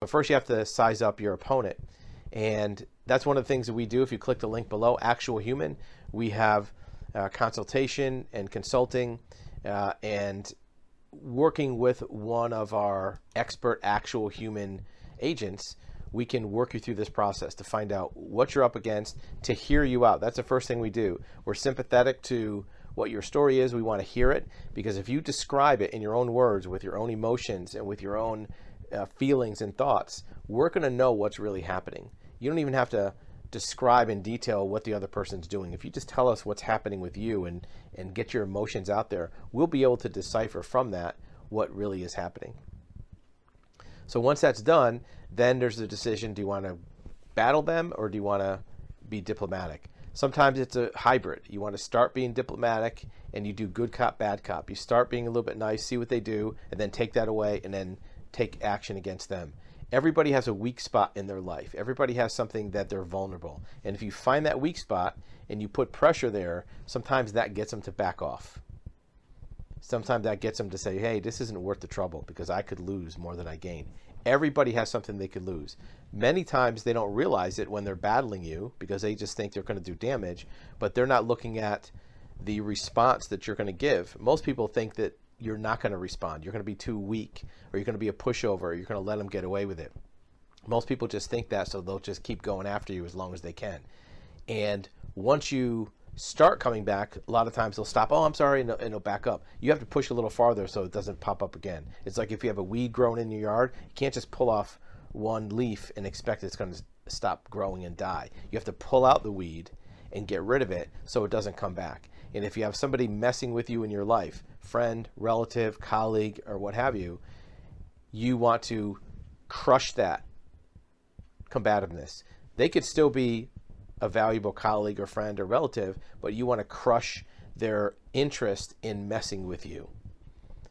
But first you have to size up your opponent. And that's one of the things that we do. If you click the link below, Actual Human, we have consultation and consulting and working with one of our expert actual human agents. We can work you through this process to find out what you're up against, to hear you out. That's the first thing we do. We're sympathetic to what your story is. We want to hear it, because if you describe it in your own words, with your own emotions and with your own feelings and thoughts, we're going to know what's really happening. You don't even have to describe in detail what the other person's doing. If you just tell us what's happening with you and get your emotions out there, we'll be able to decipher from that what really is happening. So once that's done, then there's the decision: do you want to battle them or do you want to be diplomatic? Sometimes it's a hybrid. You want to start being diplomatic and you do good cop, bad cop. You start being a little bit nice, see what they do, and then take that away and then take action against them. Everybody has a weak spot in their life. Everybody has something that they're vulnerable. And if you find that weak spot and you put pressure there, sometimes that gets them to back off. Sometimes that gets them to say, hey, this isn't worth the trouble because I could lose more than I gain. Everybody has something they could lose. Many times they don't realize it when they're battling you because they just think they're going to do damage, but they're not looking at the response that you're going to give. Most people think that you're not going to respond. You're going to be too weak, or you're going to be a pushover, or you're going to let them get away with it. Most people just think that, so they'll just keep going after you as long as they can. And once you start coming back, a lot of times they'll stop. Oh, I'm sorry, and they'll back up. You have to push a little farther so it doesn't pop up again. It's like if you have a weed growing in your yard, you can't just pull off one leaf and expect it's going to stop growing and die. You have to pull out the weed and get rid of it so it doesn't come back. And if you have somebody messing with you in your life, friend, relative, colleague, or what have you, you want to crush that combativeness. They could still be a valuable colleague or friend or relative, but you want to crush their interest in messing with you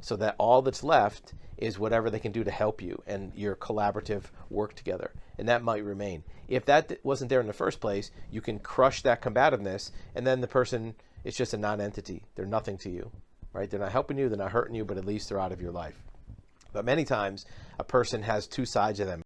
so that all that's left is whatever they can do to help you and your collaborative work together. And that might remain. If that wasn't there in the first place, you can crush that combativeness, and then the person is just a non-entity. They're nothing to you, right? They're not helping you, they're not hurting you, but at least they're out of your life. But many times a person has two sides of them.